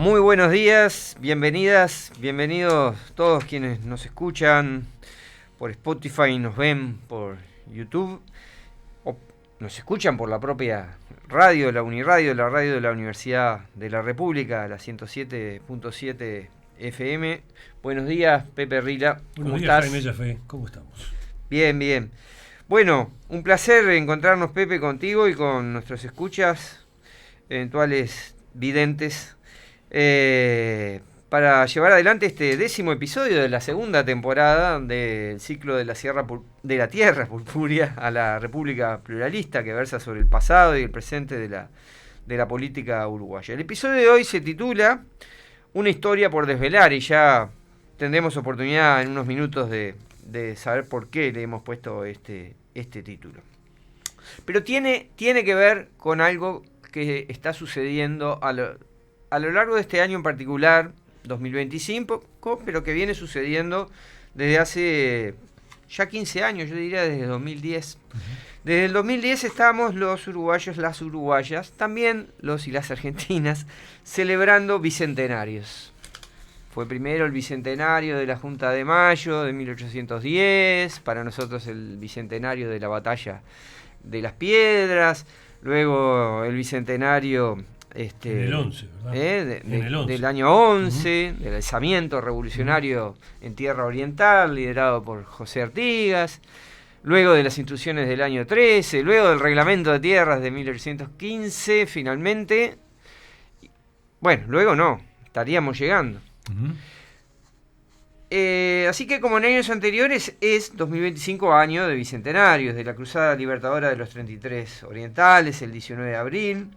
Muy buenos días, bienvenidas, bienvenidos todos quienes nos escuchan por Spotify, nos ven por YouTube, o nos escuchan por la propia radio, la Uniradio, la radio de la Universidad de la República, la 107.7 FM. Buenos días, Pepe Rila. Buenos días, Jaime Jafé. ¿Cómo estamos? Bien, bien. Bueno, un placer encontrarnos, Pepe, contigo y con nuestros escuchas, eventuales videntes, para llevar adelante este 10º episodio de la segunda temporada del ciclo de la Tierra Purpúrea a la República Pluralista, que versa sobre el pasado y el presente de la política uruguaya. El episodio de hoy se titula Una historia por desvelar, y ya tendremos oportunidad en unos minutos de saber por qué le hemos puesto este título. Pero tiene que ver con algo que está sucediendo a lo largo de este año en particular, 2025, pero que viene sucediendo desde hace ya 15 años, yo diría desde 2010. Desde el 2010 estamos los uruguayos, las uruguayas, también los y las argentinas, celebrando bicentenarios. Fue primero el bicentenario de la Junta de Mayo de 1810, para nosotros el bicentenario de la Batalla de las Piedras, luego el bicentenario en el 11, ¿verdad? del año 11, del alzamiento revolucionario en Tierra Oriental, liderado por José Artigas, luego de las instrucciones del año 13, luego del reglamento de tierras de 1815, finalmente. Bueno, luego no, estaríamos llegando. Así que, como en años anteriores, es 2025 año de bicentenarios, de la Cruzada Libertadora de los 33 Orientales, el 19 de abril,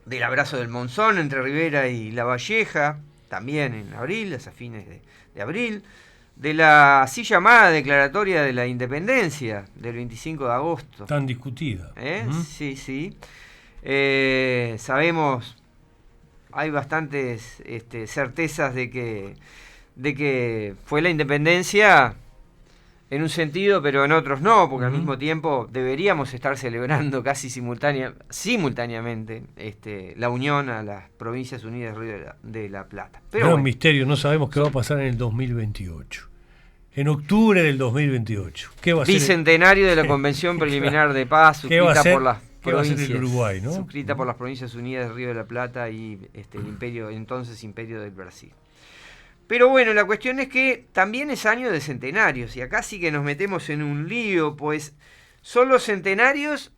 del abrazo del Monzón entre Rivera y La Valleja, también en abril, a fines de abril, de la así llamada Declaratoria de la Independencia del 25 de agosto. Tan discutida. Sí. Sabemos, hay bastantes certezas de que fue la independencia en un sentido, pero en otros no, porque al mismo tiempo deberíamos estar celebrando casi simultáneamente la unión a las Provincias Unidas del Río de la Plata. Pero es un misterio, no sabemos qué va a pasar en el 2028. En octubre del 2028. ¿Qué va a ser? Bicentenario de la Convención Preliminar de Paz, suscrita por las provincias, el Uruguay, ¿no? Suscrita por las Provincias Unidas del Río de la Plata y el Imperio del Brasil. Pero bueno, la cuestión es que también es año de centenarios, y acá sí que nos metemos en un lío, pues son los centenarios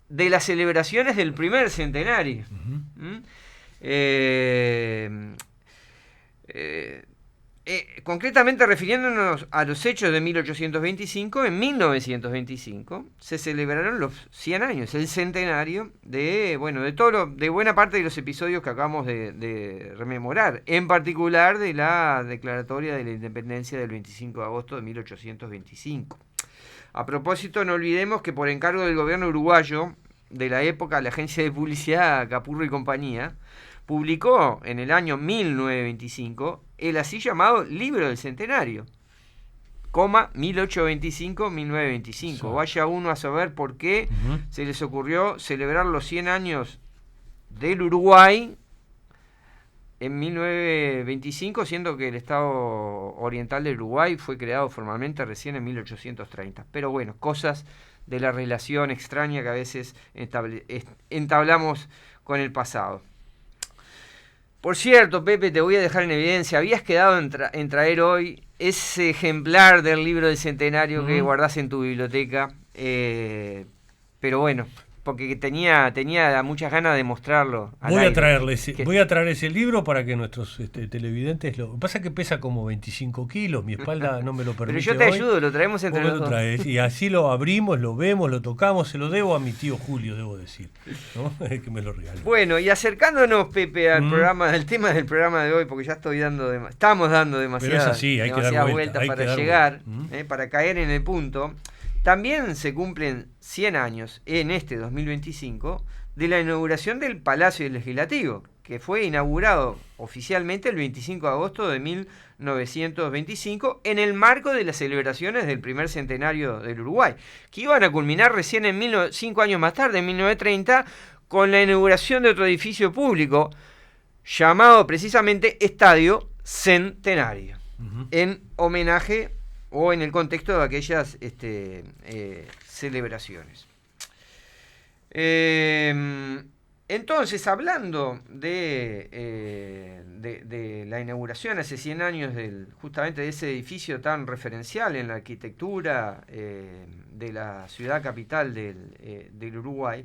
de las celebraciones del primer centenario. Concretamente, refiriéndonos a los hechos de 1825, en 1925 se celebraron los 100 años, el centenario de buena parte de los episodios que acabamos de rememorar, en particular de la Declaratoria de la Independencia del 25 de agosto de 1825. A propósito, no olvidemos que por encargo del gobierno uruguayo de la época, la agencia de publicidad Capurro y Compañía publicó en el año 1925 el así llamado Libro del Centenario, 1825-1925. Sí. Vaya uno a saber por qué se les ocurrió celebrar los 100 años del Uruguay en 1925, siendo que el Estado Oriental del Uruguay fue creado formalmente recién en 1830. Pero bueno, cosas de la relación extraña que a veces entablamos con el pasado. Por cierto, Pepe, te voy a dejar en evidencia, habías quedado en traer hoy ese ejemplar del Libro del Centenario que guardás en tu biblioteca, pero bueno, porque tenía muchas ganas de mostrarlo. Voy a traer ese libro para que nuestros televidentes lo pasa es que pesa como 25 kilos, mi espalda no me lo permite. Pero yo te ayudo, lo traemos entre los dos. Traes, y así lo abrimos, lo vemos, lo tocamos, se lo debo a mi tío Julio, debo decir, ¿no? Que me lo regaló. Bueno, y acercándonos, Pepe, al tema del programa de hoy, porque ya estamos dando demasiadas vueltas para llegar, para caer en el punto. También se cumplen 100 años en este 2025 de la inauguración del Palacio Legislativo, que fue inaugurado oficialmente el 25 de agosto de 1925 en el marco de las celebraciones del primer centenario del Uruguay, que iban a culminar recién 5 años más tarde, en 1930, con la inauguración de otro edificio público, llamado precisamente Estadio Centenario, en homenaje o en el contexto de aquellas celebraciones. Entonces, hablando de la inauguración hace 100 años justamente de ese edificio tan referencial en la arquitectura de la ciudad capital del Uruguay,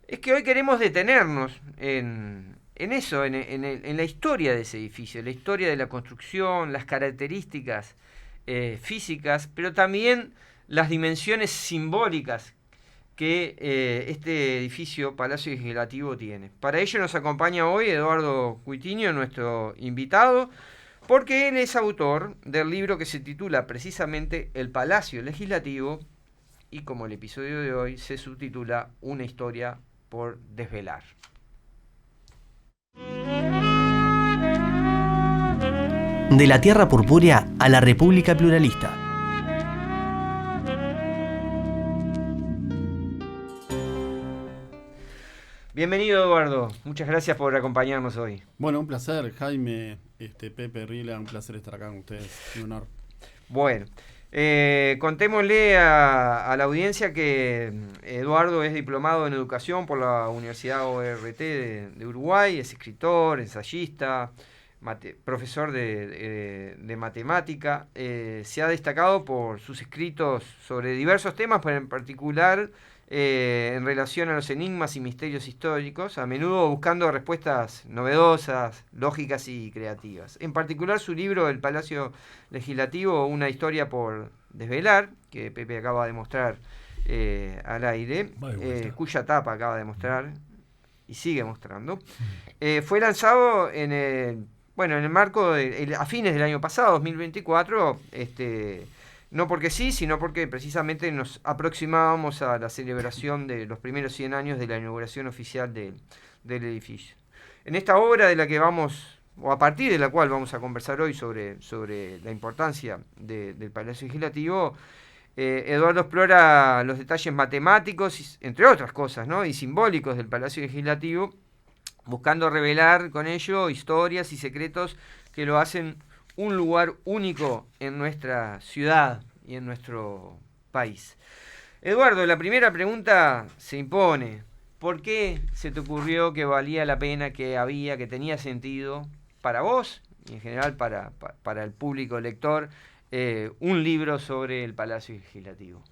es que hoy queremos detenernos en eso, en la historia de ese edificio, la historia de la construcción, las características físicas, pero también las dimensiones simbólicas que este edificio Palacio Legislativo tiene. Para ello nos acompaña hoy Eduardo Cuitiño, nuestro invitado, porque él es autor del libro que se titula precisamente El Palacio Legislativo, y como el episodio de hoy se subtitula Una historia por desvelar. De la tierra purpúrea a la República Pluralista. Bienvenido, Eduardo. Muchas gracias por acompañarnos hoy. Bueno, un placer, Jaime, Pepe, Rila, un placer estar acá con ustedes. Un honor. Bueno, contémosle a la audiencia que Eduardo es diplomado en educación por la Universidad ORT de Uruguay, es escritor, ensayista, profesor de matemática. Se ha destacado por sus escritos sobre diversos temas, pero en particular en relación a los enigmas y misterios históricos, a menudo buscando respuestas novedosas, lógicas y creativas. En particular su libro El Palacio Legislativo, una historia por desvelar, que Pepe acaba de mostrar al aire, cuya tapa acaba de mostrar y sigue mostrando, fue lanzado en el marco a fines del año pasado, 2024, no porque sí, sino porque precisamente nos aproximábamos a la celebración de los primeros 100 años de la inauguración oficial del edificio. En esta obra de la que a partir de la cual vamos a conversar hoy sobre la importancia del Palacio Legislativo, Eduardo explora los detalles matemáticos, entre otras cosas, ¿no?, y simbólicos del Palacio Legislativo, buscando revelar con ello historias y secretos que lo hacen un lugar único en nuestra ciudad y en nuestro país. Eduardo, la primera pregunta se impone. ¿Por qué se te ocurrió que valía la pena, que tenía sentido para vos y en general para el público lector, un libro sobre el Palacio Legislativo?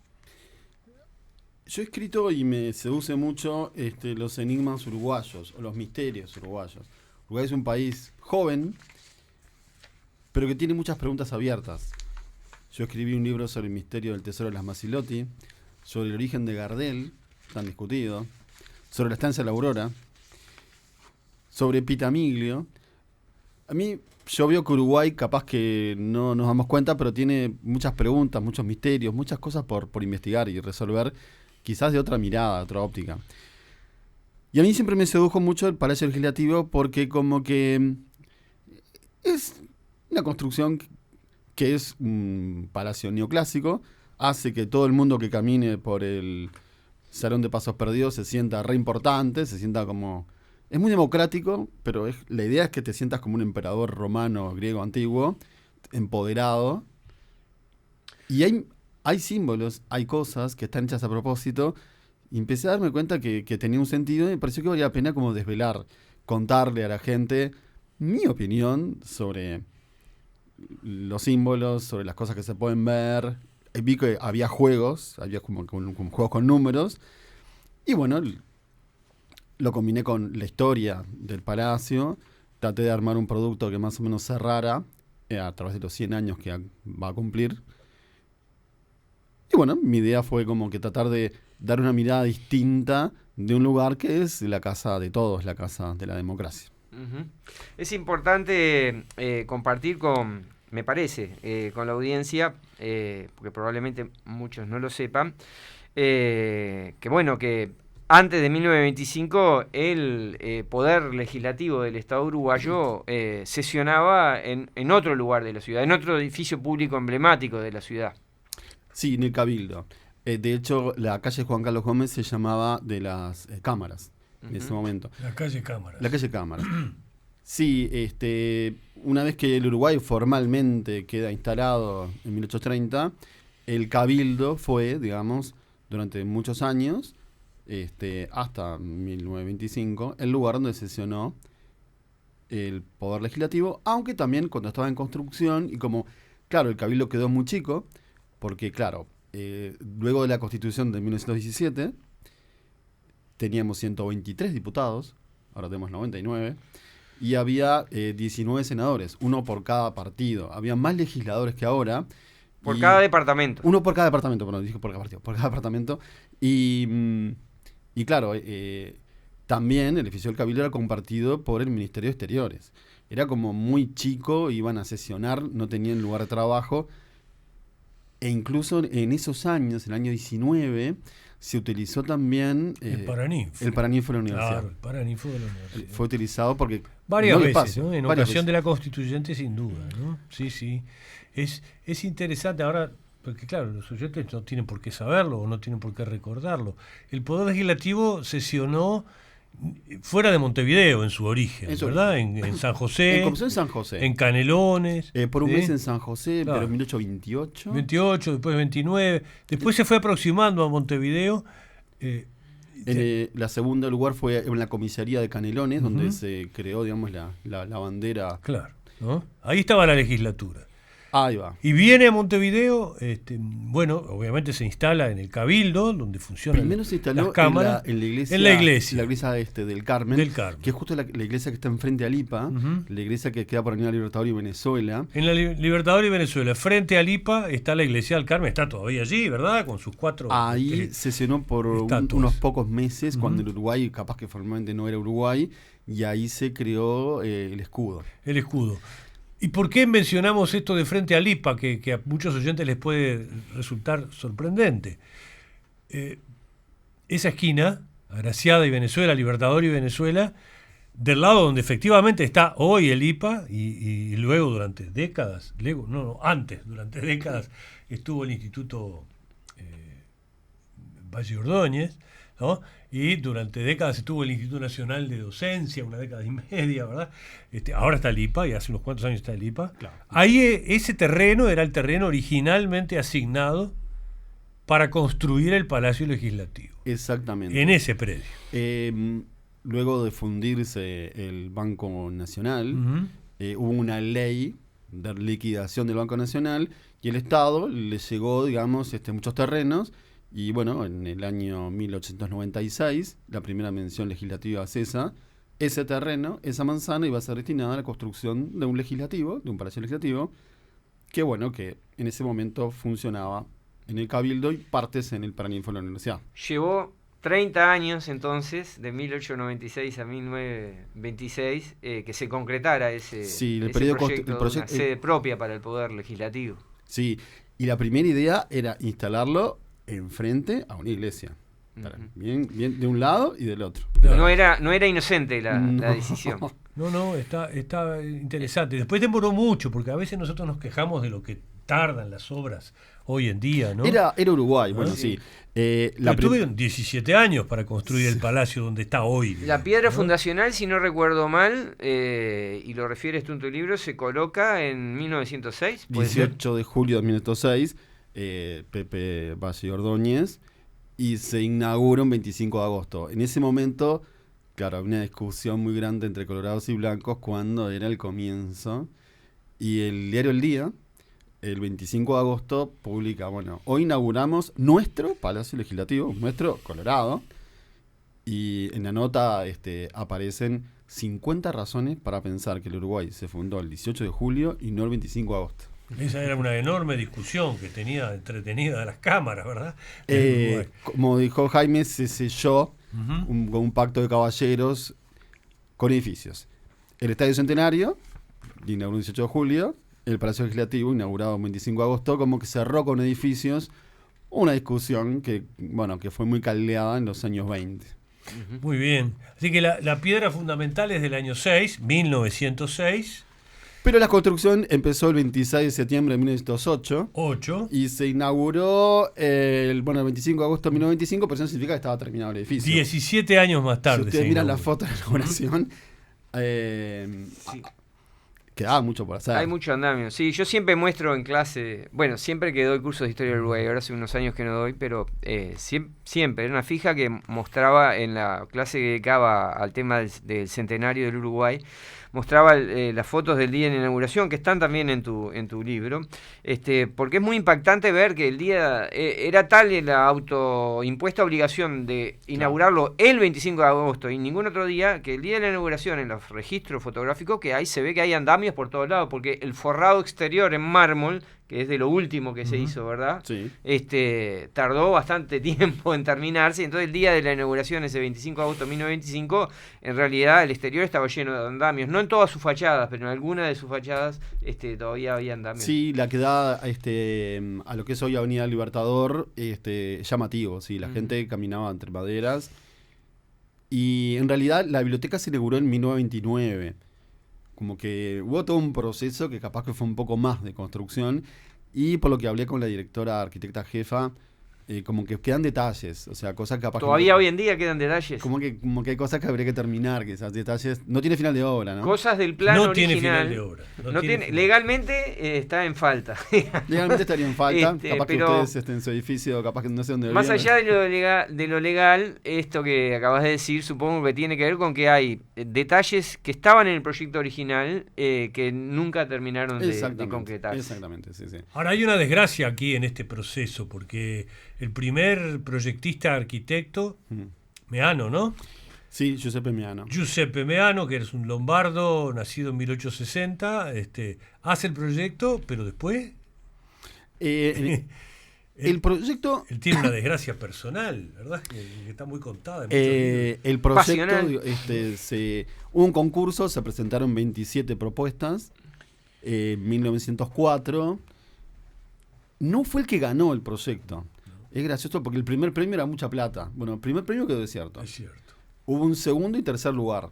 Yo he escrito y me seduce mucho los enigmas uruguayos o los misterios uruguayos. Uruguay es un país joven, pero que tiene muchas preguntas abiertas. Yo escribí un libro sobre el misterio del tesoro de las Massilotti, sobre el origen de Gardel, tan discutido, sobre la estancia de la Aurora, sobre Pitamiglio. Yo veo que Uruguay, capaz que no nos damos cuenta, pero tiene muchas preguntas, muchos misterios, muchas cosas por investigar y resolver, quizás de otra mirada, de otra óptica. Y a mí siempre me sedujo mucho el Palacio Legislativo porque como que es una construcción que es un palacio neoclásico, hace que todo el mundo que camine por el Salón de Pasos Perdidos se sienta re importante, se sienta como... Es muy democrático, pero la idea es que te sientas como un emperador romano, griego, antiguo, empoderado. Y hay símbolos, hay cosas que están hechas a propósito, y empecé a darme cuenta que tenía un sentido, y me pareció que valía la pena como desvelar, contarle a la gente mi opinión sobre los símbolos, sobre las cosas que se pueden ver. Vi que había juegos, había como juegos con números, y bueno, lo combiné con la historia del palacio. Traté de armar un producto que más o menos cerrara a través de los 100 años que va a cumplir. Y bueno, mi idea fue como que tratar de dar una mirada distinta de un lugar que es la casa de todos, la casa de la democracia. Uh-huh. Es importante compartir me parece, con la audiencia, porque probablemente muchos no lo sepan, que antes de 1925 el poder legislativo del Estado uruguayo sesionaba en otro lugar de la ciudad, en otro edificio público emblemático de la ciudad. Sí, en el Cabildo. De hecho, la calle Juan Carlos Gómez se llamaba de las cámaras en ese momento. La calle Cámaras. La calle Cámaras. Sí, una vez que el Uruguay formalmente queda instalado en 1830, el Cabildo fue, digamos, durante muchos años, hasta 1925, el lugar donde sesionó el poder legislativo, aunque también cuando estaba en construcción, y como, claro, el Cabildo quedó muy chico, porque, claro, luego de la Constitución de 1917, teníamos 123 diputados, ahora tenemos 99, y había 19 senadores, uno por cada partido. Había más legisladores que ahora. Por cada departamento. Uno por cada departamento, perdón, dije por cada partido, por cada departamento. Y claro, también el edificio del Cabildo era compartido por el Ministerio de Exteriores. Era como muy chico, iban a sesionar, no tenían lugar de trabajo. E incluso en esos años, en el año 19, se utilizó también el Paraninfo. El Paraninfo de la universidad. Claro, el Paraninfo de la universidad. Fue utilizado porque... Varias veces, paso, ¿no? En varias ocasión veces. de la Constituyente, sin duda, ¿no? Sí, sí. Es interesante ahora, porque claro, los oyentes no tienen por qué saberlo o no tienen por qué recordarlo. El Poder Legislativo sesionó fuera de Montevideo en su origen, Eso, ¿verdad? En San José. Comenzó en San José. En Canelones. Por un ¿sí? mes en San José, Claro. pero en 1828. 28, después 29. Después se fue aproximando a Montevideo. La segunda lugar fue en la comisaría de Canelones, donde se creó, digamos, la bandera. Claro, ¿no? Ahí estaba la legislatura. Ahí va. Y viene a Montevideo, bueno, obviamente se instala en el Cabildo, donde funcionan Primero se instaló las cámaras. en la iglesia. En la iglesia. La iglesia del Carmen. Del Carmen. Que es justo la iglesia que está enfrente a Lipa. La iglesia que queda por Avenida Libertador y Venezuela. En la Libertador y Venezuela, frente a Lipa, está la iglesia del Carmen, está todavía allí, ¿verdad? Con sus 4... Ahí sesionó por unos pocos meses, cuando el Uruguay, capaz que formalmente no era Uruguay, y ahí se creó el escudo. El escudo. ¿Y por qué mencionamos esto de frente a Lipa, que a muchos oyentes les puede resultar sorprendente? Esa esquina, Agraciada y Venezuela, Libertador y Venezuela, del lado donde efectivamente está hoy el IPA, y luego durante décadas, durante décadas estuvo el Instituto Valle Ordóñez, ¿no? Y durante décadas estuvo el Instituto Nacional de Docencia, una década y media, ¿verdad? Ahora está el IPA, y hace unos cuantos años está el IPA. Claro. Ahí ese terreno era el terreno originalmente asignado para construir el Palacio Legislativo. Exactamente. En ese predio. Luego de fundirse el Banco Nacional, hubo una ley de liquidación del Banco Nacional y el Estado le llegó, digamos, muchos terrenos. Y bueno, en el año 1896, la primera mención legislativa es ese terreno, esa manzana iba a ser destinada a la construcción de un legislativo, de un palacio legislativo, que bueno, que en ese momento funcionaba en el Cabildo y partes en el Paraninfo de la universidad. Llevó 30 años entonces, de 1896 a 1926, que se concretara ese proyecto de una sede propia para el Poder Legislativo. Sí, y la primera idea era instalarlo enfrente a una iglesia. Bien de un lado y del otro. No era inocente la decisión. No, está interesante. Después demoró mucho, porque a veces nosotros nos quejamos de lo que tardan las obras hoy en día, ¿no? Era Uruguay, bueno, sí. Tuvieron 17 años para construir el palacio donde está hoy. La piedra fundacional, si no recuerdo mal, y lo refieres tú en tu libro, se coloca en 1906. 18 de julio de 1906, Pepe Valle Ordóñez, y se inaugura un 25 de agosto. En ese momento, claro, había una discusión muy grande entre colorados y blancos cuando era el comienzo, y el diario El Día, el 25 de agosto, publica, bueno, hoy inauguramos nuestro Palacio Legislativo, nuestro Colorado, y en la nota aparecen 50 razones para pensar que el Uruguay se fundó el 18 de julio y no el 25 de agosto. Esa era una enorme discusión que tenía entretenida las cámaras, ¿verdad? Como dijo Jaime, se selló un pacto de caballeros con edificios. El Estadio Centenario, inaugurado el 18 de julio, el Palacio Legislativo, inaugurado el 25 de agosto, como que cerró con edificios una discusión que fue muy caldeada en los años 20. Muy bien. Así que la piedra fundamental es del año 1906. Pero la construcción empezó el 26 de septiembre de 1908 y se inauguró el 25 de agosto de 1925, pero eso no significa que estaba terminado el edificio. 17 años más tarde. Si ustedes miran la foto de la inauguración, Sí. Quedaba mucho por hacer. Hay mucho andamio. Sí, yo siempre muestro en clase, bueno, siempre que doy cursos de historia del Uruguay, ahora hace unos años que no doy, pero siempre, era una fija que mostraba en la clase que dedicaba al tema del centenario del Uruguay, mostraba las fotos del día de la inauguración, que están también en tu libro, porque es muy impactante ver que el día era tal la autoimpuesta obligación de inaugurarlo el 25 de agosto y ningún otro día, que el día de la inauguración en los registros fotográficos, que ahí se ve que hay andamios por todos lados, porque el forrado exterior en mármol, que es de lo último que se hizo, ¿verdad? Sí. Tardó bastante tiempo en terminarse, y entonces el día de la inauguración, ese 25 de agosto de 1925, en realidad el exterior estaba lleno de andamios, no en todas sus fachadas, pero en algunas de sus fachadas todavía había andamios. Sí, la que da a lo que es hoy Avenida Libertador, llamativo, sí, la gente caminaba entre maderas. Y en realidad la biblioteca se inauguró en 1929. Como que hubo todo un proceso que capaz que fue un poco más de construcción, y por lo que hablé con la directora arquitecta jefa, como que quedan detalles, o sea, cosas capaz Todavía que, hoy en día quedan detalles. como que hay cosas que habría que terminar, que esos detalles no tiene final de obra, ¿no? Cosas del plano No tiene original. final de obra. No tiene, legalmente está en falta. Legalmente estaría en falta, capaz pero que ustedes en su edificio, capaz que no sé dónde más viven. allá de lo legal, esto que acabas de decir, supongo que tiene que ver con que hay detalles que estaban en el proyecto original que nunca terminaron de concretarse. Exactamente, sí, sí. Ahora hay una desgracia aquí en este proceso, porque el primer proyectista arquitecto, Meano, ¿no? Sí, Giuseppe Meano. Giuseppe Meano, que es un lombardo nacido en 1860, hace el proyecto, pero después El proyecto... él tiene una desgracia personal, ¿verdad? Que está muy contada en muchos libros. El proyecto, Pasional. hubo un concurso, se presentaron 27 propuestas, en 1904. No fue el que ganó el proyecto. Es gracioso porque el primer premio era mucha plata. Bueno, el primer premio quedó desierto. Es cierto. Hubo un segundo y tercer lugar.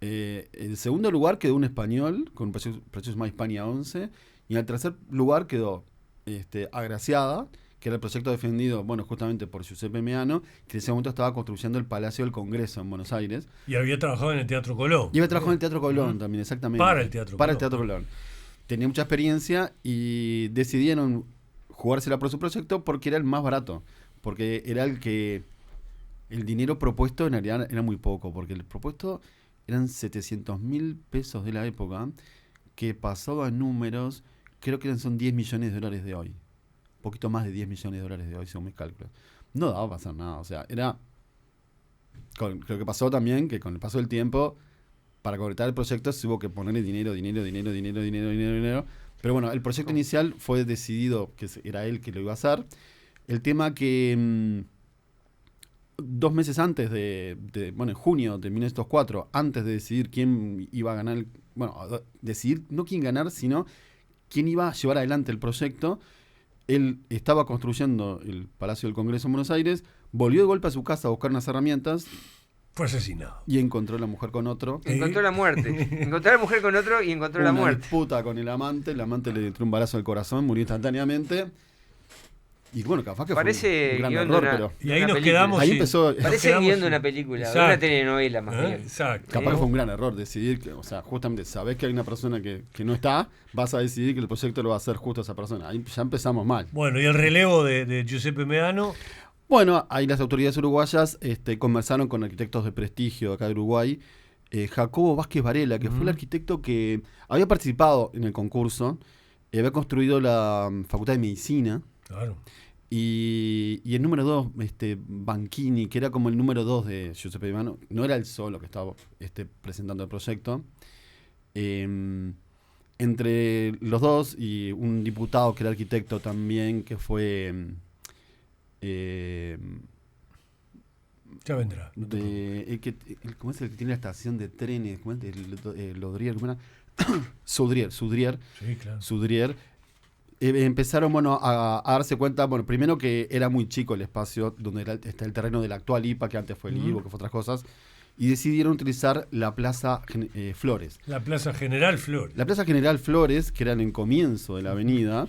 El segundo lugar quedó un español con precios más Hispania 11. Y en el tercer lugar quedó Agraciada, que era el proyecto defendido, bueno, justamente por Giuseppe Meano, que en ese momento estaba construyendo el Palacio del Congreso en Buenos Aires. Y había trabajado en el Teatro Colón. Y había trabajado en el Teatro Colón también, exactamente. Para el Teatro Para Colón. el Teatro Colón. Tenía mucha experiencia y decidieron jugársela por su proyecto porque era el más barato. Porque era el que... El dinero propuesto en realidad era muy poco, porque el propuesto eran 700.000 pesos de la época, que pasado a números, creo que son 10 millones de dólares de hoy. Un poquito más de 10 millones de dólares de hoy, según mis cálculos. No daba para hacer nada, o sea, era... Creo que pasó también que con el paso del tiempo, para concretar el proyecto se hubo que ponerle dinero. Pero bueno, el proyecto inicial fue decidido que era él que lo iba a hacer. El tema que 2 meses antes bueno, en junio de 1904, antes de decidir quién iba a ganar, decidir no quién ganar, sino quién iba a llevar adelante el proyecto, él estaba construyendo el Palacio del Congreso en Buenos Aires, volvió de golpe a su casa a buscar unas herramientas. Fue asesinado. Y encontró a la mujer con otro. Encontró la muerte. Encontró a la mujer con otro y encontró la muerte. Disputa con el amante le entró un balazo al corazón, murió instantáneamente. Y bueno, capaz que parece fue un gran guión error, de una, pero... Y ahí una nos película. quedamos. Ahí sí, empezó... nos Parece quedamos guión de sin- una película, Exacto. de una telenovela más bien. Exacto. Capaz que fue un gran error decidir, o sea, justamente sabés que hay una persona que no está, vas a decidir que el proyecto lo va a hacer justo esa persona. Ahí ya empezamos mal. Bueno, y el relevo de Giuseppe Meano. Bueno, ahí las autoridades uruguayas conversaron con arquitectos de prestigio de acá de Uruguay. Jacobo Vázquez Varela, que fue el arquitecto que había participado en el concurso, había construido la Facultad de Medicina. Claro. Y el número 2, Banchini, que era como el número 2 de Giuseppe Meano, no era el solo que estaba presentando el proyecto. Entre los dos y un diputado que era arquitecto también, que fue... Ya vendrá. ¿cómo es el que tiene la estación de trenes? ¿Cómo es? Lodrier, ¿cómo era? Sudrier. Sí, claro. Sudrier. Empezaron a darse cuenta, primero que era muy chico el espacio donde está el terreno de la actual IPA, que antes fue el IVO, que fue otras cosas, y decidieron utilizar la Plaza Flores. La Plaza General Flores. La Plaza General Flores, que era en el comienzo de la avenida,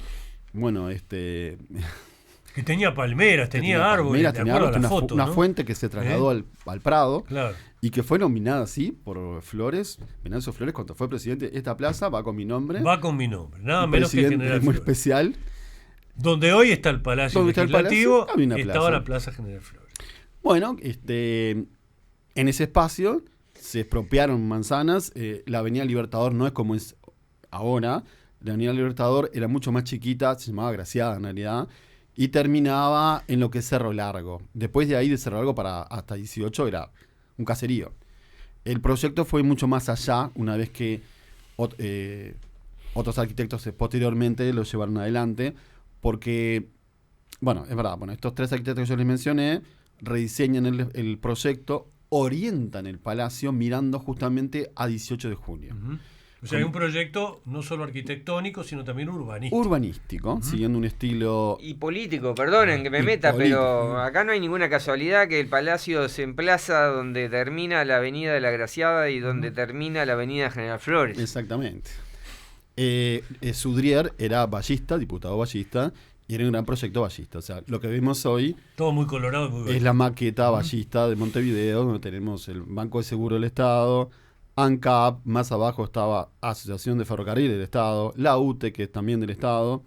Que tenía palmeras, que tenía árboles, palmeras, de tenía acuerdo a árboles, la una, foto, una ¿no? fuente que se trasladó al Prado Claro. y que fue nominada así por Flores, Venancio Flores, cuando fue presidente. Esta plaza va con mi nombre. Va con mi nombre, nada un menos que presidente General muy Flores. especial. Donde hoy está el Palacio Donde está el Legislativo, Palacio, había una estaba plaza. la Plaza General Flores. Bueno, en ese espacio se expropiaron manzanas. La Avenida Libertador no es como es ahora. La Avenida Libertador era mucho más chiquita, se llamaba Graciada en realidad, y terminaba en lo que es Cerro Largo. Después de ahí, de Cerro Largo para hasta 18, era un caserío. El proyecto fue mucho más allá, una vez que otros arquitectos posteriormente lo llevaron adelante, porque, bueno, es verdad, estos 3 arquitectos que yo les mencioné rediseñan el proyecto, orientan el palacio mirando justamente a 18 de junio. Uh-huh. O sea, hay un proyecto no solo arquitectónico, sino también urbanístico. Urbanístico, siguiendo un estilo... Y político, perdonen que me Y meta, político. pero acá no hay ninguna casualidad que el palacio se emplaza donde termina la avenida de la Graciada y donde termina la avenida General Flores. Exactamente. Sudrier era ballista, diputado ballista, y era un gran proyecto ballista. O sea, lo que vemos hoy Todo muy colorado y muy es bonito. la maqueta ballista de Montevideo, donde tenemos el Banco de Seguro del Estado, ANCAP, más abajo estaba Asociación de Ferrocarril del Estado, la UTE, que es también del Estado,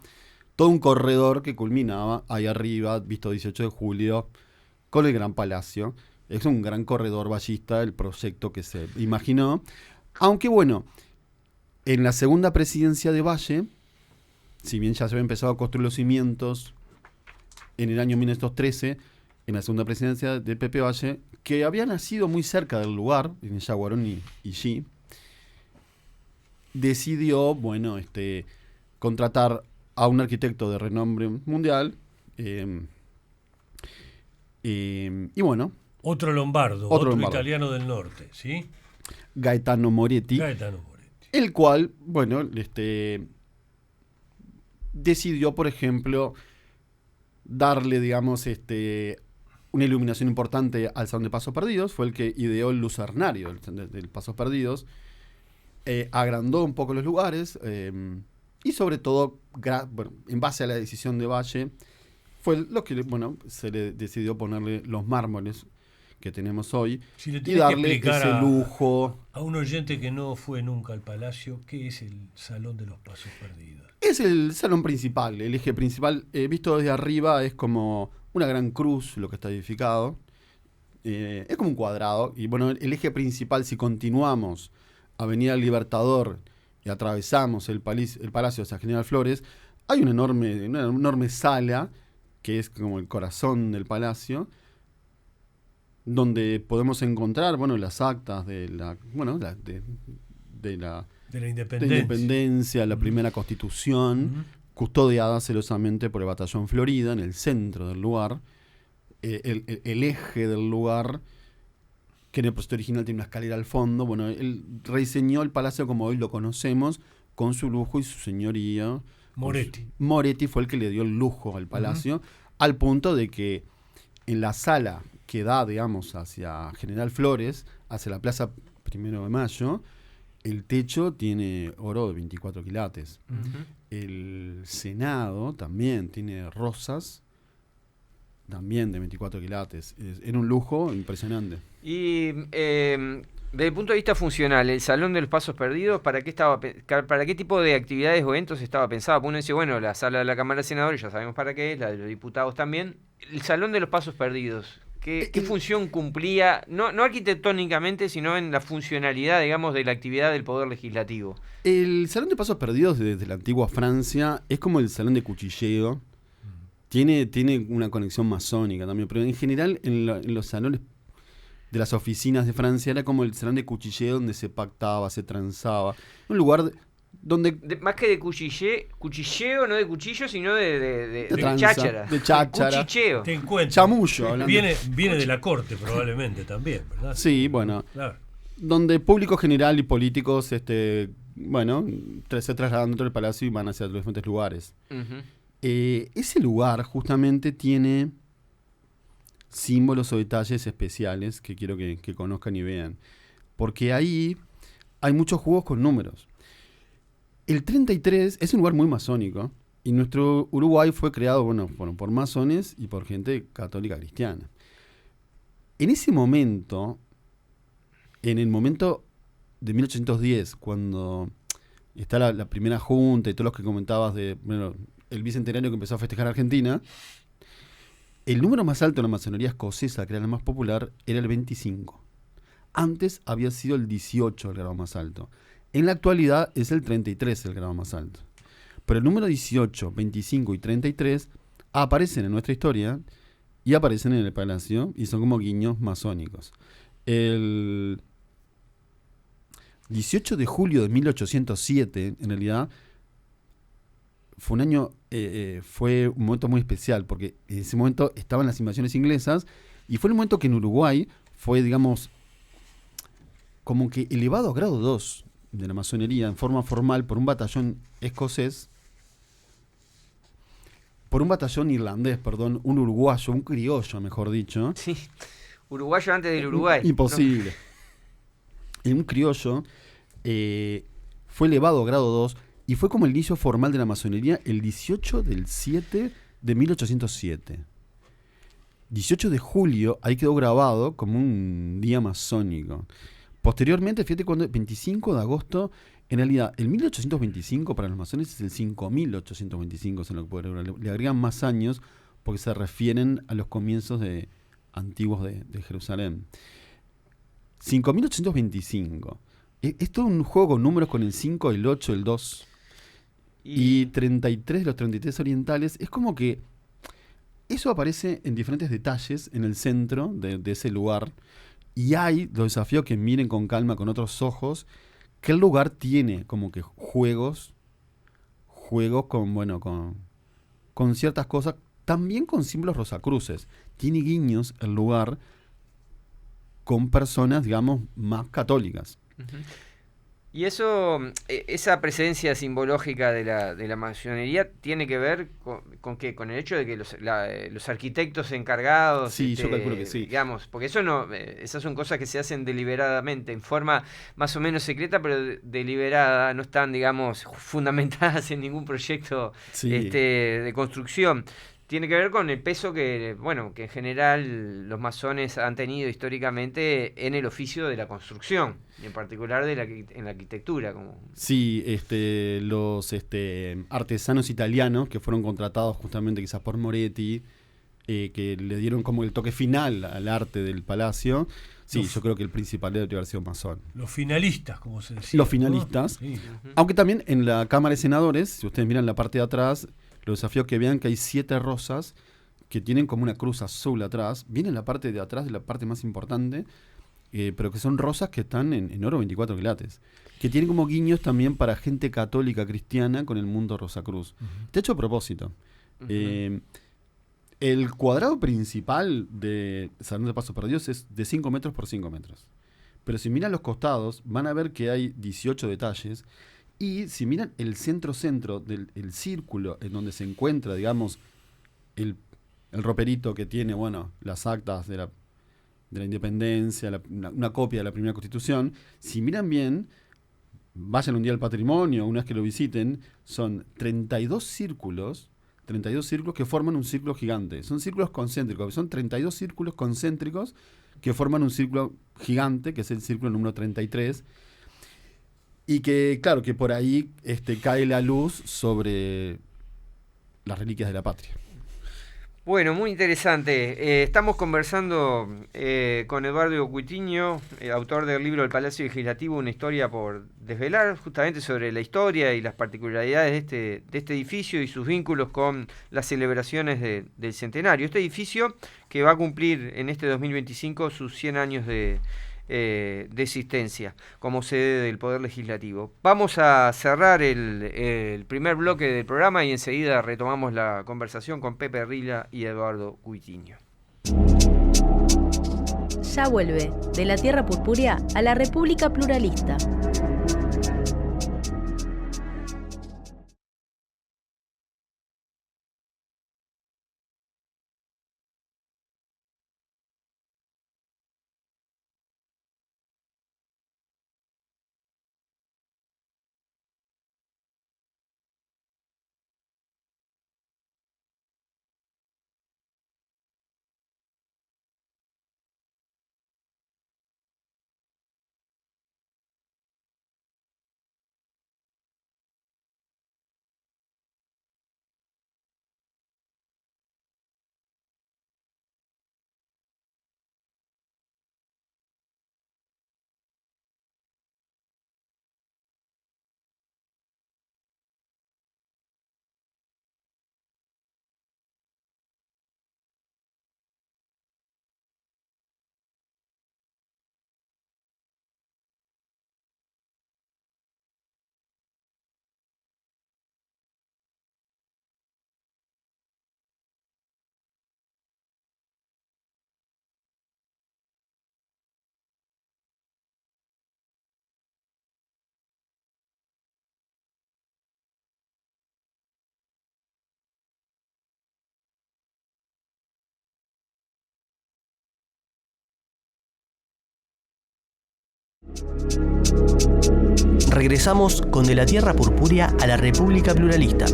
todo un corredor que culminaba ahí arriba, visto 18 de julio, con el Gran Palacio. Es un gran corredor ballista el proyecto que se imaginó. Aunque bueno, en la segunda presidencia de Valle, si bien ya se había empezado a construir los cimientos en el año 1913, en la segunda presidencia de Pepe Valle, que había nacido muy cerca del lugar, en Yaguarón y G, decidió, contratar a un arquitecto de renombre mundial, y bueno, Otro lombardo, otro lombardo. italiano del norte, ¿sí? Gaetano Moretti, Gaetano Moretti. el cual, decidió, por ejemplo, darle, digamos, una iluminación importante al Salón de Pasos Perdidos. Fue el que ideó el lucernario del Pasos Perdidos. Agrandó un poco los lugares y sobre todo, en base a la decisión de Valle, fue lo que se le decidió ponerle los mármoles que tenemos hoy Si le y tienes que darle explicar ese lujo. a un oyente que no fue nunca al Palacio, ¿qué es el Salón de los Pasos Perdidos? Es el salón principal, el eje principal. Visto desde arriba es como una gran cruz lo que está edificado. Es como un cuadrado. Y bueno, el eje principal, si continuamos Avenida Libertador y atravesamos el Palacio de San General Flores, hay una enorme sala que es como el corazón del palacio, donde podemos encontrar las actas de la independencia, la primera constitución, custodiada celosamente por el batallón Florida en el centro del lugar, el eje del lugar, que en el proyecto original tiene una escalera al fondo. Él rediseñó el palacio como hoy lo conocemos, con su lujo y su señoría. Moretti fue el que le dio el lujo al palacio, al punto de que en la sala que da, digamos, hacia General Flores, hacia la Plaza 1 de Mayo, el techo tiene oro de 24 quilates. El Senado también tiene rosas, también de 24 quilates. Era un lujo impresionante. Y desde el punto de vista funcional, el Salón de los Pasos Perdidos, ¿para qué tipo de actividades o eventos estaba pensado? Uno dice, la sala de la Cámara de Senadores, ya sabemos para qué es, la de los diputados también. El Salón de los Pasos Perdidos, ¿qué función cumplía, no arquitectónicamente, sino en la funcionalidad, digamos, de la actividad del Poder Legislativo? El Salón de Pasos Perdidos desde la antigua Francia es como el Salón de Cuchilleo. Tiene una conexión masónica también, pero en general en los salones de las oficinas de Francia era como el salón de cuchilleo donde se pactaba, se transaba. Un lugar donde... más que de cuchilleo, no de cuchillo, sino de tranza, cháchara. de cháchara. Cuchicheo. Te encuentro. Chamullo. hablando. Viene de la corte probablemente también, ¿verdad? Sí, bueno. Claro. Donde público general y políticos se trasladan dentro del palacio y van hacia los diferentes lugares. Uh-huh. Ese lugar justamente tiene símbolos o detalles especiales que quiero que conozcan y vean. Porque ahí hay muchos juegos con números. El 33 es un lugar muy masónico Y nuestro Uruguay fue creado, bueno, por masones y por gente católica cristiana. En ese momento, en el momento de 1810, cuando está la primera junta y todos los que comentabas de, bueno, el bicentenario que empezó a festejar Argentina, el número más alto de la masonería escocesa, que era la más popular, era el 25. Antes había sido el 18 el grado más alto. En la actualidad es el 33 el grado más alto. Pero el número 18, 25 y 33 aparecen en nuestra historia y aparecen en el palacio y son como guiños masónicos. El 18 de julio de 1807, en realidad, fue un año, fue un momento muy especial, porque en ese momento estaban las invasiones inglesas y fue el momento que en Uruguay fue, digamos, como que elevado a grado 2 de la masonería en forma formal por un batallón escocés, por un batallón irlandés, perdón, un uruguayo, un criollo, mejor dicho. Sí, uruguayo antes del Uruguay. Imposible. Un criollo fue elevado a grado 2 y fue como el inicio formal de la masonería el 18 del 7 de 1807. 18 de julio, ahí quedó grabado como un día masónico. Posteriormente, fíjate, cuando 25 de agosto, en realidad, el 1825 para los masones es el 5825, es en lo que le agregan más años porque se refieren a los comienzos antiguos de Jerusalén. 5825. Es todo un juego con números con el 5, el 8, el 2 y 33 de los 33 orientales. Es como que eso aparece en diferentes detalles en el centro de ese lugar. Y hay los desafíos que miren con calma, con otros ojos, que el lugar tiene como que juegos con, bueno, con ciertas cosas, también con símbolos rosacruces. Tiene guiños el lugar con personas, digamos, más católicas. Uh-huh. Y eso, esa presencia simbológica de la masonería tiene que ver con qué, con el hecho de que los arquitectos encargados, sí, yo calculo que sí, digamos, porque eso no, esas son cosas que se hacen deliberadamente, en forma más o menos secreta, pero deliberada, no están, digamos, fundamentadas en ningún proyecto sí. De construcción. Tiene que ver con el peso que, bueno, que en general los masones han tenido históricamente en el oficio de la construcción, y en particular en la arquitectura. Sí, los artesanos italianos que fueron contratados justamente quizás por Moretti, que le dieron como el toque final al arte del palacio. Sí, yo creo que el principal debe haber sido masón. Los finalistas, como se decía. Los finalistas. ¿No? Sí. Uh-huh. Aunque también en la Cámara de Senadores, si ustedes miran la parte de atrás, los desafíos que vean que hay 7 rosas que tienen como una cruz azul atrás. Viene en la parte de atrás, de la parte más importante, pero que son rosas que están en oro 24 quilates. Que tienen como guiños también para gente católica cristiana con el mundo Rosacruz. Uh-huh. Está hecho a propósito. Uh-huh. El cuadrado principal de Salón de Pasos Perdidos es de 5 metros por 5 metros. Pero si miran los costados, van a ver que hay 18 detalles. Y si miran el centro del el círculo en donde se encuentra, digamos, el roperito que tiene, bueno, las actas de la independencia, una copia de la primera Constitución, si miran bien, vayan un día al patrimonio, una vez que lo visiten, son 32 círculos que forman un círculo gigante. Son círculos concéntricos, son 32 círculos concéntricos que forman un círculo gigante, que es el círculo número 33. Y que, claro, que por ahí cae la luz sobre las reliquias de la patria. Bueno, muy interesante. Estamos conversando con Eduardo Cuitiño, autor del libro El Palacio Legislativo, una historia por desvelar, justamente sobre la historia y las particularidades de este edificio y sus vínculos con las celebraciones del centenario. Este edificio que va a cumplir en este 2025 sus 100 años de existencia como sede del Poder Legislativo. Vamos a cerrar el primer bloque del programa y enseguida retomamos la conversación con Pepe Rila y Eduardo Cuitiño. Ya vuelve de la Tierra Purpúrea a la República Pluralista. Regresamos con De la Tierra Purpúrea a la República Pluralista.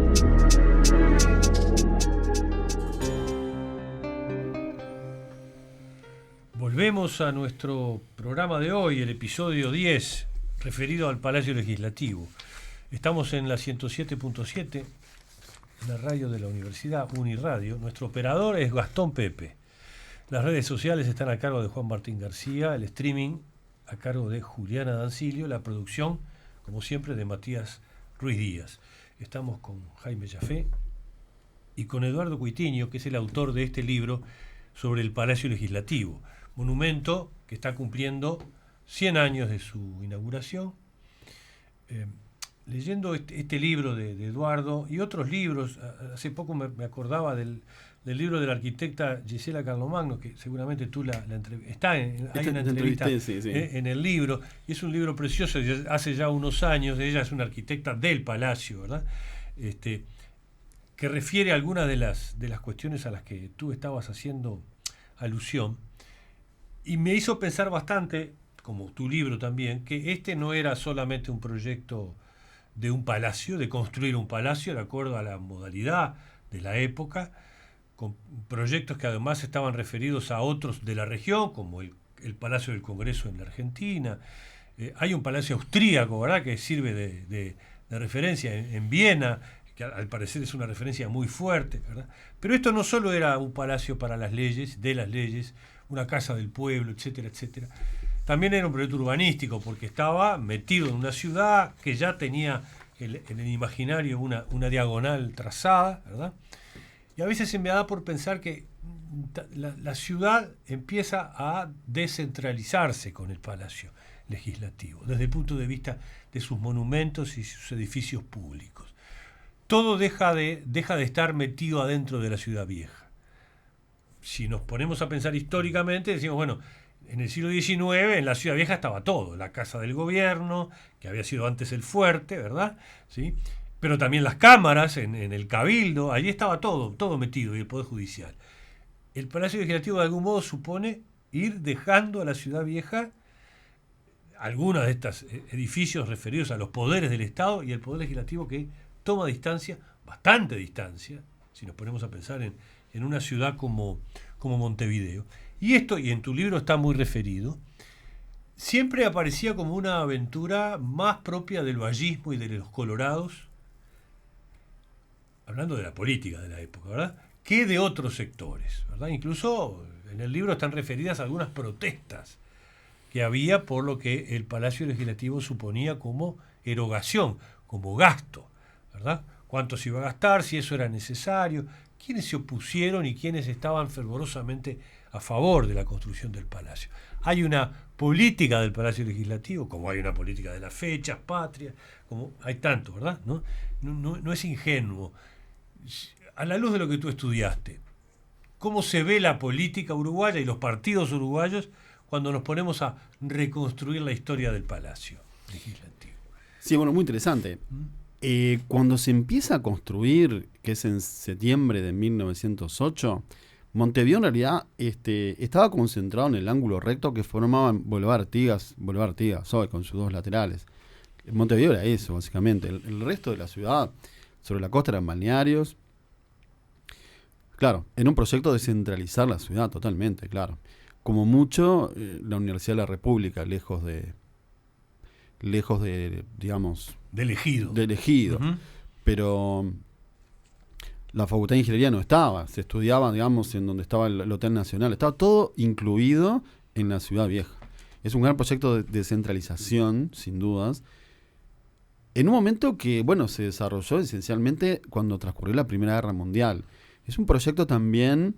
Volvemos a nuestro programa de hoy, el episodio 10, referido al Palacio Legislativo. Estamos en la 107.7, la radio de la Universidad Uniradio. Nuestro operador es Gastón Pepe. Las redes sociales están a cargo de Juan Martín García, el streaming a cargo de Juliana Dancilio, la producción, como siempre, de Matías Ruiz Díaz. Estamos con Jaime Jafé y con Eduardo Cuitiño, que es el autor de este libro sobre el Palacio Legislativo, monumento que está cumpliendo 100 años de su inauguración. Leyendo este libro de Eduardo y otros libros, hace poco me acordaba del libro de la arquitecta Gisela Carlomagno, que seguramente tú hay una entrevista en el libro, y es un libro precioso, hace ya unos años. Ella es una arquitecta del Palacio, ¿verdad? Que refiere a algunas de las cuestiones a las que tú estabas haciendo alusión, y me hizo pensar bastante, como tu libro también, que este no era solamente un proyecto de un palacio, de construir un palacio de acuerdo a la modalidad de la época, con proyectos que además estaban referidos a otros de la región, como el Palacio del Congreso en la Argentina. Hay un palacio austríaco, ¿verdad?, que sirve de referencia en Viena, que al parecer es una referencia muy fuerte, ¿verdad? Pero esto no solo era un palacio para las leyes, una casa del pueblo, etcétera, etcétera. También era un proyecto urbanístico, porque estaba metido en una ciudad que ya tenía en el imaginario una diagonal trazada, ¿verdad? Y a veces se me da por pensar que la ciudad empieza a descentralizarse con el Palacio Legislativo, desde el punto de vista de sus monumentos y sus edificios públicos. Todo deja de estar metido adentro de la ciudad vieja. Si nos ponemos a pensar históricamente, decimos, bueno, en el siglo XIX en la ciudad vieja estaba todo, la casa del gobierno, que había sido antes el fuerte, ¿verdad? ¿Sí? Pero también las cámaras en el cabildo, allí estaba todo metido, y el Poder Judicial. El Palacio Legislativo de algún modo supone ir dejando a la ciudad vieja algunos de estos edificios referidos a los poderes del Estado, y el Poder Legislativo que toma distancia, bastante distancia, si nos ponemos a pensar en una ciudad como Montevideo. Y esto, y en tu libro está muy referido, siempre aparecía como una aventura más propia del vallismo y de los colorados, hablando de la política de la época, ¿verdad?, que de otros sectores, ¿verdad? Incluso en el libro están referidas algunas protestas que había por lo que el Palacio Legislativo suponía como erogación, como gasto, ¿verdad? ¿Cuánto se iba a gastar? Si eso era necesario. ¿Quiénes se opusieron y quiénes estaban fervorosamente a favor de la construcción del palacio? Hay una política del Palacio Legislativo, como hay una política de las fechas patrias, como hay tanto, ¿verdad? No es ingenuo. A la luz de lo que tú estudiaste, ¿cómo se ve la política uruguaya y los partidos uruguayos cuando nos ponemos a reconstruir la historia del Palacio Legislativo? Sí, bueno, muy interesante. Cuando se empieza a construir, que es en septiembre de 1908, Montevideo en realidad estaba concentrado en el ángulo recto que formaban Boulevard Artigas hoy, con sus dos laterales. Montevideo era eso, básicamente. El resto de la ciudad, sobre la costa, eran balnearios. Claro, en un proyecto de centralizar la ciudad totalmente, claro. Como mucho, la Universidad de la República, lejos de digamos... De elegido. Uh-huh. Pero la Facultad de Ingeniería no estaba. Se estudiaba, digamos, en donde estaba el Hotel Nacional. Estaba todo incluido en la ciudad vieja. Es un gran proyecto de descentralización, sin dudas. En un momento que, bueno, se desarrolló esencialmente cuando transcurrió la Primera Guerra Mundial. Es un proyecto también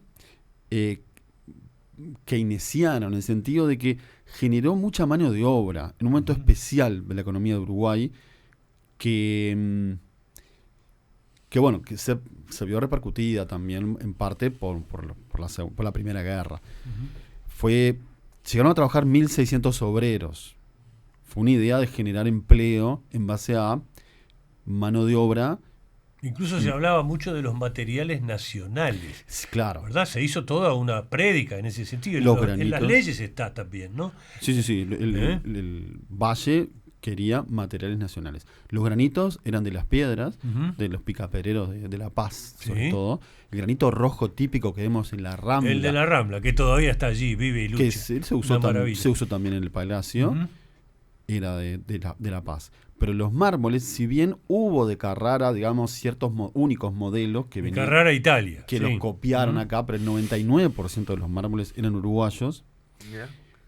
keynesiano, en el sentido de que generó mucha mano de obra, en un momento especial de la economía de Uruguay, que se vio repercutida también en parte por la Primera Guerra. Llegaron a trabajar 1.600 obreros. Fue una idea de generar empleo en base a mano de obra. Incluso se hablaba mucho de los materiales nacionales. Claro. ¿Verdad? Se hizo toda una prédica en ese sentido. En las leyes está también, ¿no? Sí. El valle, quería materiales nacionales. Los granitos eran de las piedras, Ujú. de los picapereros de La Paz, sobre Sí. todo. El granito rojo típico que vemos en la Rambla. El de la Rambla, que todavía está allí, vive y lucha. que se usó, Una maravilla. se usó también en el Palacio, Ujú. era de la Paz. Pero los mármoles, si bien hubo de Carrara, digamos, ciertos únicos modelos que De venían, Carrara, Italia. que sí. los copiaron Ujú. acá, pero el 99% de los mármoles eran uruguayos. Mirá.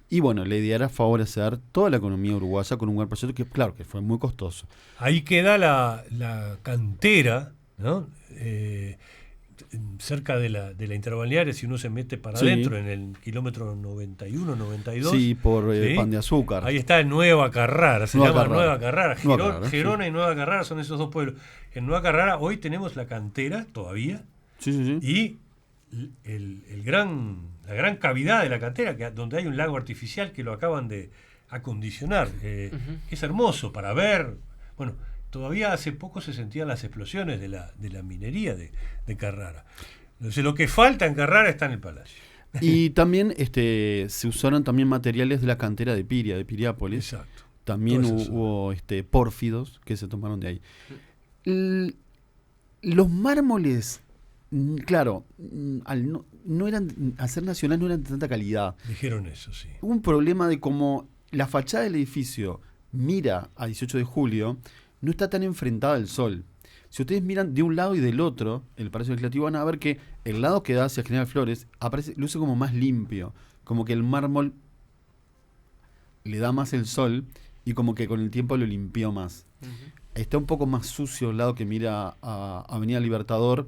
Y bueno, la idea era favorecer toda la economía uruguaya con un buen proyecto que, claro, que fue muy costoso. Ahí queda la cantera, ¿no? Cerca de la interbalnearia, si uno se mete para Sí. adentro, en el kilómetro 91, 92. Sí, por ¿sí? Pan de Azúcar. Ahí está Nueva Carrara, se Nueva llama Carrara. Nueva Carrara. Nueva Carrara, Gerona sí. y Nueva Carrara son esos dos pueblos. En Nueva Carrara hoy tenemos la cantera todavía Sí, sí, sí. y la gran cavidad de la cantera, donde hay un lago artificial que lo acaban de acondicionar. Es hermoso para ver. Bueno, todavía hace poco se sentían las explosiones de la minería de Carrara. Entonces, lo que falta en Carrara está en el palacio. Y también se usaron también materiales de la cantera de Piria, de Piriápolis. Exacto. También Todo eso. hubo pórfidos que se tomaron de ahí. Los mármoles, claro, no eran, al ser nacional no eran de tanta calidad. Dijeron eso, sí. Hubo un problema de cómo la fachada del edificio mira a 18 de julio, no está tan enfrentada al sol. Si ustedes miran de un lado y del otro, el Palacio Legislativo, van a ver que el lado que da hacia General Flores luce como más limpio, como que el mármol le da más el sol y como que con el tiempo lo limpió más. Está un poco más sucio el lado que mira a Avenida Libertador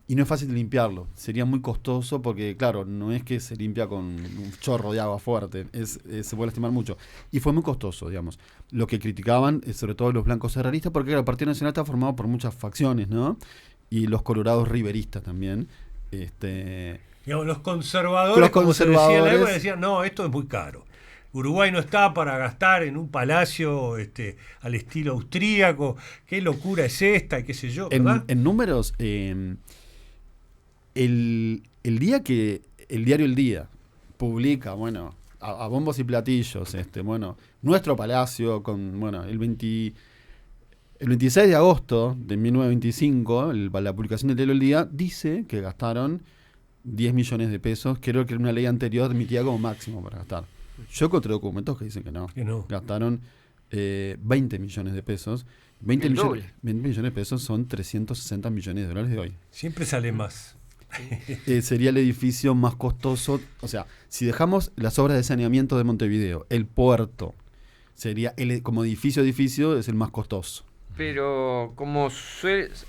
y no es fácil de limpiarlo. Sería muy costoso porque, claro, no es que se limpia con un chorro de agua fuerte, se puede lastimar mucho. Y fue muy costoso, digamos. Lo que criticaban, sobre todo los blancos herreristas, porque el Partido Nacional está formado por muchas facciones, ¿no? Y los colorados riveristas también. Digamos, los conservadores, Los como se decía en la conservadores- época, decían, no, esto es muy caro. Uruguay no está para gastar en un palacio al estilo austríaco. ¿Qué locura es esta? Y qué sé yo, ¿verdad? En números, el día que el diario El Día publica, bueno, a bombos y platillos, nuestro palacio con, bueno, el 26 de agosto de 1925, la publicación del diario El Día dice que gastaron 10 millones de pesos, creo que una ley anterior admitía como máximo para gastar. Yo encontré documentos que dicen que no. Que no. Gastaron 20 millones de pesos. 20 El millones, doble. 20 millones de pesos son 360 millones de dólares de hoy. Siempre sale más. Sería el edificio más costoso. O sea, si dejamos las obras de saneamiento de Montevideo, el puerto, sería como edificio es el más costoso. Pero como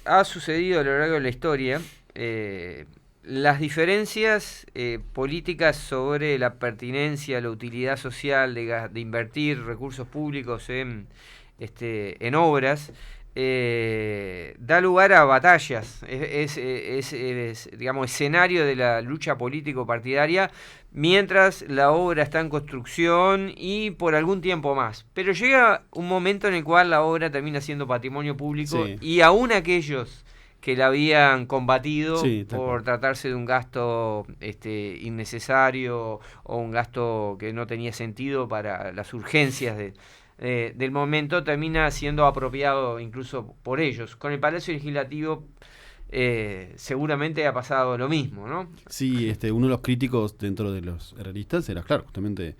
ha sucedido a lo largo de la historia, las diferencias políticas sobre la pertinencia, la utilidad social de invertir recursos públicos en obras, da lugar a batallas, es, digamos, escenario de la lucha político-partidaria mientras la obra está en construcción y por algún tiempo más. Pero llega un momento en el cual la obra termina siendo patrimonio público Sí. y aún aquellos que la habían combatido Sí, tal por cual. tratarse de un gasto innecesario o un gasto que no tenía sentido para las urgencias del momento, termina siendo apropiado incluso por ellos. Con el Palacio Legislativo seguramente ha pasado lo mismo, ¿no? Sí, uno de los críticos dentro de los herreristas era, claro, justamente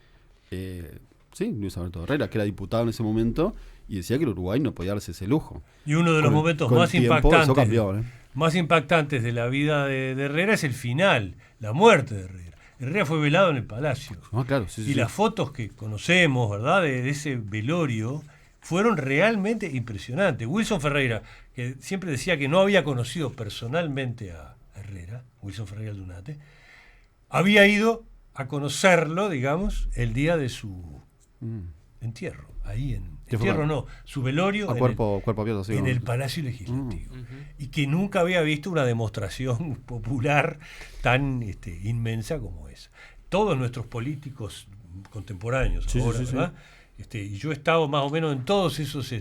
Luis Alberto Herrera, que era diputado en ese momento y decía que el Uruguay no podía darse ese lujo. Y uno de los Con- momentos con el más tiempo impactantes, eso cambió, ¿eh? más impactantes de la vida de Herrera es el final, la muerte de Herrera. Herrera fue velado en el palacio. Ah, claro, sí, sí, Y sí. las fotos que conocemos, ¿verdad?, de ese velorio, fueron realmente impresionantes. Wilson Ferreira, que siempre decía que no había conocido personalmente a Herrera, Wilson Ferreira Aldunate, había ido a conocerlo, digamos, el día de su entierro. Ahí ¿Qué fue? entierro no, su velorio A cuerpo abierto, sí. en ¿no? el Palacio Legislativo. Ujú. Y que nunca había visto una demostración popular tan inmensa como esa. Todos nuestros políticos contemporáneos Sí, sí, ahora, sí, sí. ¿verdad? Y yo he estado más o menos en todos esos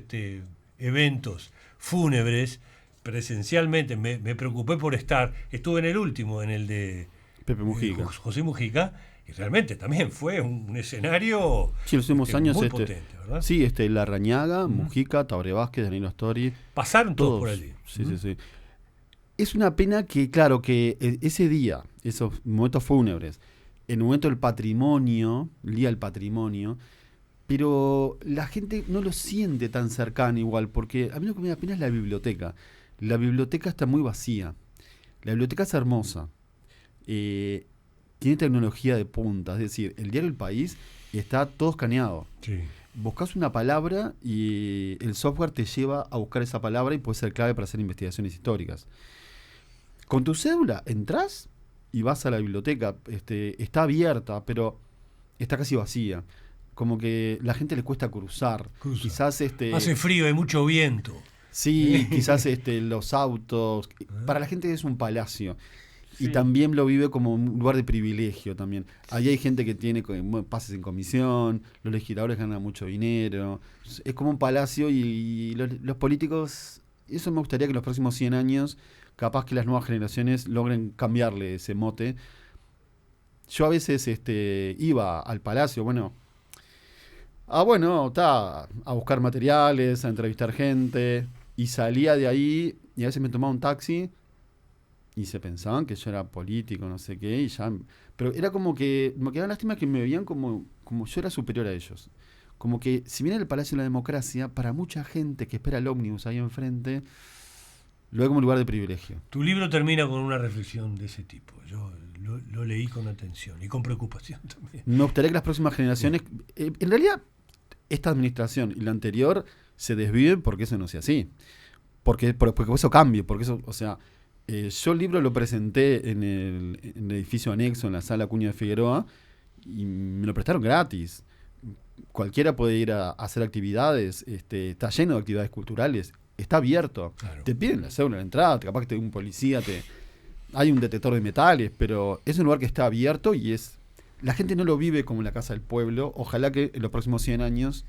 eventos fúnebres presencialmente. Me preocupé por estar. Estuve en el último, en el de Pepe Mujica. José Mujica. Y realmente también fue un escenario Sí, los últimos años muy potente, ¿verdad? Sí, Larrañaga, Mujica, Tabaré Vázquez, Danilo Astori. Pasaron todos por allí. Sí. Es una pena que, claro, que ese día, esos momentos fúnebres, el momento del patrimonio, el día del patrimonio, pero la gente no lo siente tan cercano igual, porque a mí lo que me da pena es la biblioteca. La biblioteca está muy vacía. La biblioteca es hermosa. Tiene tecnología de punta, es decir, el diario El País está todo escaneado. Sí. Buscas una palabra y el software te lleva a buscar esa palabra y puede ser clave para hacer investigaciones históricas. Con tu cédula entras y vas a la biblioteca, está abierta, pero está casi vacía. Como que la gente le cuesta cruzar. Quizás hace frío, hay mucho viento. Sí, quizás los autos. Para la gente es un palacio. Sí. Y también lo vive como un lugar de privilegio también. Ahí hay gente que tiene pases en comisión, los legisladores ganan mucho dinero. Es como un palacio y los políticos, eso me gustaría que en los próximos 100 años, capaz que las nuevas generaciones logren cambiarle ese mote. Yo a veces iba al palacio, a buscar materiales, a entrevistar gente, y salía de ahí y a veces me tomaba un taxi y se pensaban que yo era político, no sé qué, y ya, pero era como que me quedaba lástima que me veían como yo era superior a ellos. Como que si bien el Palacio de la Democracia, para mucha gente que espera el ómnibus ahí enfrente, lo ve como un lugar de privilegio. Tu libro termina con una reflexión de ese tipo. Yo lo leí con atención y con preocupación también. Me gustaría que las próximas generaciones, en realidad, esta administración y la anterior se desviven porque eso no sea así. Porque eso cambie, porque eso, yo el libro lo presenté en el edificio anexo, en la sala Acuña de Figueroa, y me lo prestaron gratis. Cualquiera puede ir a hacer actividades, está lleno de actividades culturales, está abierto. Claro. Te piden la cédula de entrada, capaz que un policía, hay un detector de metales, pero es un lugar que está abierto y la gente no lo vive como la Casa del Pueblo. Ojalá que en los próximos 100 años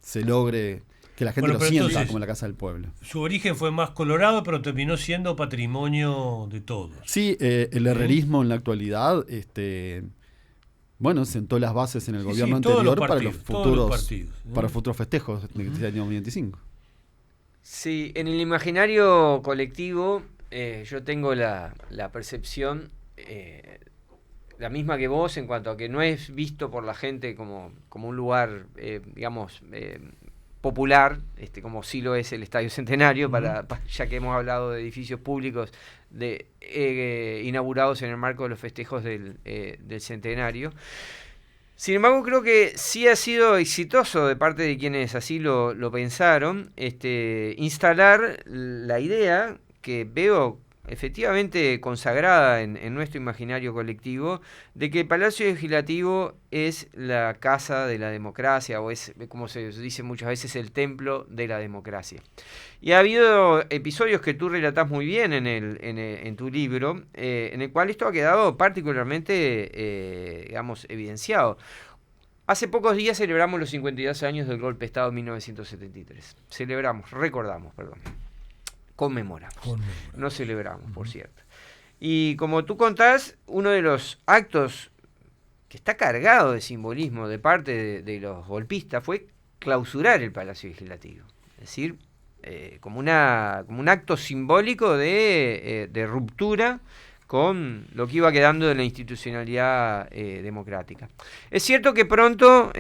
se logre que la gente lo sienta entonces, como la Casa del Pueblo. Su origen fue más colorado, pero terminó siendo patrimonio de todos. Sí, el herrerismo en la actualidad, sentó las bases en el gobierno anterior para los futuros festejos de este año 25. Sí, en el imaginario colectivo yo tengo la percepción, la misma que vos, en cuanto a que no es visto por la gente como un lugar, popular, como sí lo es el Estadio Centenario, ya que hemos hablado de edificios públicos inaugurados en el marco de los festejos del Centenario. Sin embargo, creo que sí ha sido exitoso de parte de quienes así lo pensaron, instalar la idea que veo efectivamente consagrada en nuestro imaginario colectivo, de que el Palacio Legislativo es la casa de la democracia, o es, como se dice muchas veces, el templo de la democracia. Y ha habido episodios que tú relatás muy bien en tu libro, en el cual esto ha quedado particularmente, evidenciado. Hace pocos días celebramos los 52 años del golpe de Estado de 1973. Conmemoramos. No celebramos, por cierto. Y como tú contás, uno de los actos que está cargado de simbolismo de parte de los golpistas fue clausurar el Palacio Legislativo. Es decir, como un acto simbólico de ruptura con lo que iba quedando de la institucionalidad democrática. Es cierto que pronto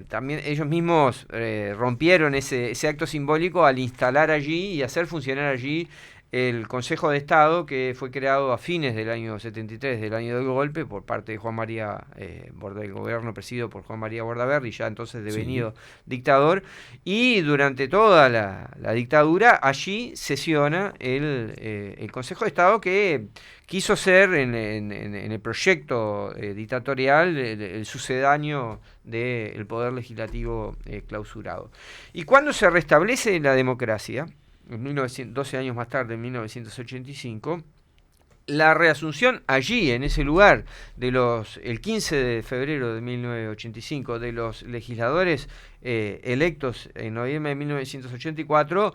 también ellos mismos rompieron ese acto simbólico al instalar allí y hacer funcionar allí el Consejo de Estado, que fue creado a fines del año 73, del año del golpe, por parte de Juan María, del gobierno presidido por Juan María Bordaberry, ya entonces devenido dictador, y durante toda la dictadura allí sesiona el Consejo de Estado, que quiso ser en el proyecto dictatorial el sucedáneo del poder legislativo clausurado. Y cuando se restablece la democracia, 12 años más tarde, en 1985, la reasunción allí, en ese lugar, el 15 de febrero de 1985, de los legisladores electos en noviembre de 1984,